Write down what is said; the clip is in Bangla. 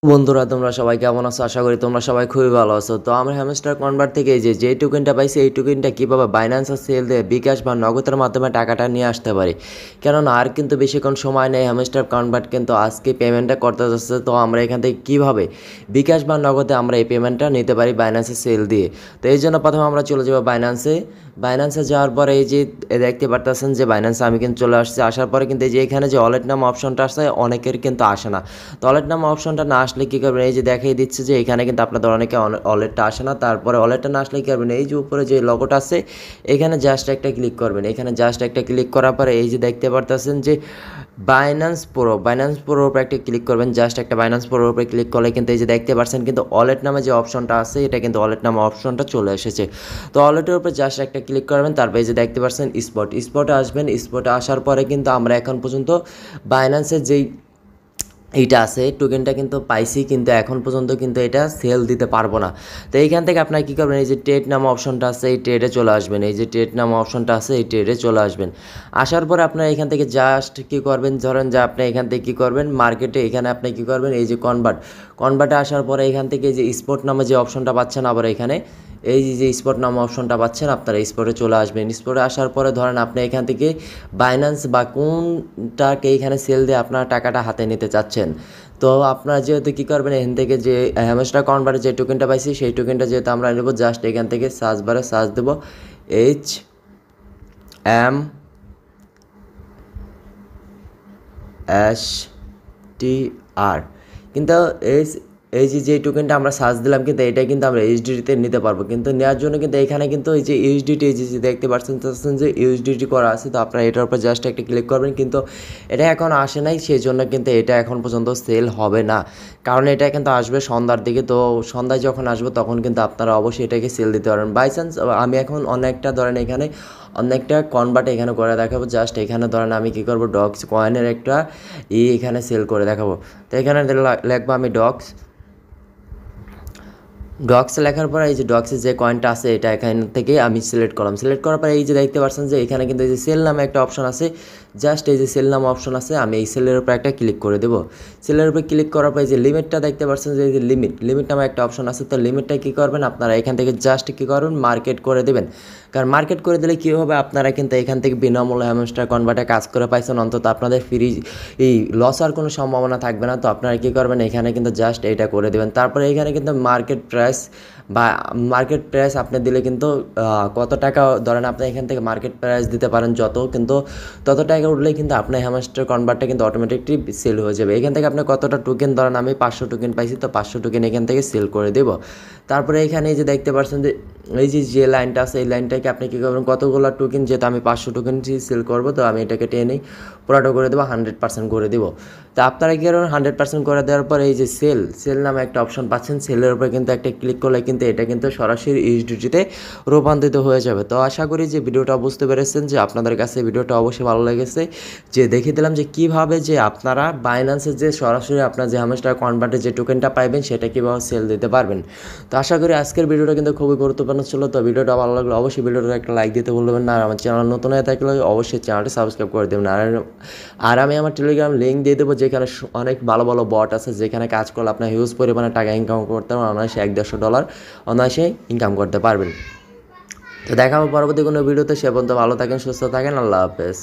বন্ধুরা তোমরা সবাই কেমন আছো? আশা করি তোমরা সবাই খুবই ভালো আছো। তো আমরা হ্যামস্টার কনভার্ট থেকে যে টোকেনটা পাইছি এই টোকেনটা কীভাবে বাইন্যান্স সেল দিয়ে বিকাশ বা নগদের মাধ্যমে টাকাটা নিয়ে আসতে পারি, কেননা আর কিন্তু বেশিক্ষণ সময় নেই। হ্যামস্টার কনভার্ট কিন্তু আজকে পেমেন্টটা করতে যাচ্ছে। তো আমরা এখান থেকে কীভাবে বিকাশ বা নগদে আমরা এই পেমেন্টটা নিতে পারি বাইন্যান্সে সেল দিয়ে। তো এই জন্য প্রথমে আমরা চলে যাবো বাইন্যান্সে যাওয়ার পরে এই যে দেখতে পারতেছেন যে বাইন্যান্সে আমি কিন্তু চলে আসছি। আসার পরে কিন্তু এই যে এখানে যে ওয়ালেট নাম অপশনটা আসছে অনেকের কিন্তু আসে না। তো ওয়ালেট নাম অপশনটা না আসলে কী করবেন, এই যে দেখিয়ে দিচ্ছে যে এখানে কিন্তু আপনাদের অনেকে ওয়ালেটটা আসে না। তারপরে ওয়ালেটটা না আসলে কী করবেন, এই যে উপরে যে লগোটা আছে এখানে জাস্ট একটা ক্লিক করবেন। এখানে জাস্ট একটা ক্লিক করার পরে এই যে দেখতে পারতেছেন যে বাইন্যান্স প্রোর উপরে একটা ক্লিক করবেন। জাস্ট একটা বাইন্যান্স প্রোর উপরে ক্লিক করলে কিন্তু এই যে দেখতে পাচ্ছেন কিন্তু ওয়ালেট নামে যে অপশনটা আছে এটা কিন্তু ওয়ালেট নামে অপশনটা চলে এসেছে। তো ওয়ালেটের উপরে জাস্ট একটা ক্লিক করবেন। তারপরে এই যে দেখতে পাচ্ছেন স্পটে আসবেন। স্পটে আসার পরে কিন্তু আমরা এখন পর্যন্ত বাইন্যান্সের যেই এইটা আছে টোকেনটা কিন্তু পাইছি, কিন্তু এখন পর্যন্ত কিন্তু এটা সেল দিতে পারবো না। তো এইখান থেকে আপনার কী করবেন, এই যে ট্রেড নামে অপশনটা আছে এই ট্রেডে চলে আসবেন। এই যে ট্রেড নামে অপশনটা আছে এই ট্রেডে চলে আসবেন। আসার পরে আপনার এখান থেকে জাস্ট কী করবেন, ধরেন যে আপনি এখান থেকে কী করবেন মার্কেটে, এখানে আপনি কী করবেন এই যে কনভার্টে আসার পরে এখান থেকে যে স্পট নামে যে অপশনটা পাচ্ছেন আবার এখানে এই যে স্পট নামে অপশনটা পাচ্ছেন আপনারা স্পটে চলে আসবেন। স্পটে আসার পরে ধরেন আপনি এখান থেকে বাইন্যান্স বা কোনটাকে এখানে সেল দিয়ে আপনার টাকাটা হাতে নিতে চাচ্ছেন। তো আপনারা যেহেতু কী করবেন, এখান থেকে যে হ্যামস্টার কনভার্টে যে টোকেনটা পাইছি সেই টোকেনটা যেহেতু আমরা নেব, জাস্ট এখান থেকে সার্চ বারে সার্চ দেবো HMSTR। কিন্তু এই এই যে টোকেনটা আমরা সার্চ দিলাম কিন্তু এটা কিন্তু আমরা ইউএসডিটিতে নিতে পারবো। কিন্তু নেওয়ার জন্য কিন্তু এখানে কিন্তু এই যে ইউএসডিটি এই যে দেখতে পাচ্ছেন যে ইউএসডিটি করা আছে। তো আপনারা এটার উপর জাস্ট একটা ক্লিক করবেন, কিন্তু এটা এখন আসে নাই, সেই জন্য কিন্তু এটা এখন পর্যন্ত সেল হবে না। কারণ এটা কিন্তু আসবে সন্ধ্যার দিকে। তো সন্ধ্যায় যখন আসবে তখন কিন্তু আপনারা অবশ্যই এটাকে সেল দিতে পারবেন। বাই চান্স আমি এখন অনেকটা ধরেন এখানে অনেকটা কনভার্ট এখানে করে দেখাবো। জাস্ট এখানে ধরেন আমি কী করবো, ডক্স কয়েনের একটা এখানে সেল করে দেখাবো। তো এখানে লিখবো আমি ডক্স লেখার পর এই যে ডক্সের যে কয়েনটা আছে এটা এখান থেকে আমি সিলেক্ট করলাম। সিলেক্ট করার পরে এই যে দেখতে পাচ্ছেন যে এখানে কিন্তু এই যে সেল নামে একটা অপশন আছে। জাস্ট এই যে সেল নামে অপশন আছে, আমি এই সেলের উপর একটা ক্লিক করে দেবো। সেলের উপরে ক্লিক করার পর এই যে লিমিটটা দেখতে পাচ্ছেন যে এই যে লিমিট নামে একটা অপশন আছে। তো লিমিটটা কী করবেন, আপনারা এখান থেকে জাস্ট কী করবেন মার্কেট করে দেবেন। কারণ মার্কেট করে দিলে কী হবে, আপনারা কিন্তু এখান থেকে বিনামূল্যে হ্যামস্টার কনভার্টে কাজ করে পাইছেন, অন্তত আপনাদের ফ্রি এই লস হওয়ার কোনো সম্ভাবনা থাকবে না। তো আপনারা কী করবেন, এখানে কিন্তু জাস্ট এইটা করে দেবেন। তারপরে এখানে কিন্তু মার্কেট প্রাইস আপনি দিলে কিন্তু কত টাকা ধরেন আপনি এখান থেকে মার্কেট প্রাইস দিতে পারেন যত, কিন্তু তত টাকা উঠলেই কিন্তু আপনার হ্যামস্টার কনভার্টটা কিন্তু অটোমেটিকলি সেল হয়ে যাবে। এখান থেকে আপনি কতটা টোকেন ধরেন আমি 500 টোকেন পাইছি, তো 500 টোকেন এখান থেকে সেল করে দেবো। তারপরে এখানে এই যে দেখতে পাচ্ছেন যে এই যে লাইনটা আছে এই লাইনটাকে আপনি কী করবেন, কতগুলো টোকেন, যেহেতু আমি 500 টোকেন সেল করবো তো আমি এটাকে টেনে পুরোটা করে দেবো, 100% করে দেবো। তো আপনারা কী করবেন, 100% করে দেওয়ার পর এই যে সেল নামে একটা অপশন পাচ্ছেন, সেলের উপরে কিন্তু একটা ক্লিক করলে কিন্তু এটা কিন্তু সরাসরি ইউএসডিটিতে রূপান্তরিত হয়ে যাবে। তো আশা করি যে ভিডিওটা বুঝতে পেরেছেন, যে আপনাদের কাছে ভিডিওটা অবশ্যই ভালো লেগেছে, যে দেখিয়ে দিলাম যে কীভাবে যে আপনারা বাইন্যান্সের যে সরাসরি আপনার যে হ্যামস্টার কনভার্টে যে টোকেনটা পাইবেন সেটা কীভাবে সেল দিতে পারবেন। তো আশা করি আজকের ভিডিওটা কিন্তু খুবই গুরুত্বপূর্ণ ছিল। তো ভিডিওটা ভালো লাগলে অবশ্যই ভিডিওটা একটা লাইক দিতে ভুলবেন না। আর আমার চ্যানেল নতুন হয়ে থাকলে অবশ্যই চ্যানেলটি সাবস্ক্রাইব করে দেবেন। আর আমি আমার টেলিগ্রাম লিঙ্ক দিয়ে দেবো, যেখানে অনেক ভালো ভালো বট আছে, যেখানে কাজ করলে আপনার হিউজ পরিমাণে টাকা ইনকাম করতে পারবেন, অনায়াসে $100 অনায়াসে ইনকাম করতে পারবেন। তো দেখা হবে পরবর্তী কোনো ভিডিওতে। সে পর্যন্ত ভালো থাকেন, সুস্থ থাকেন, আল্লাহ হাফেজ।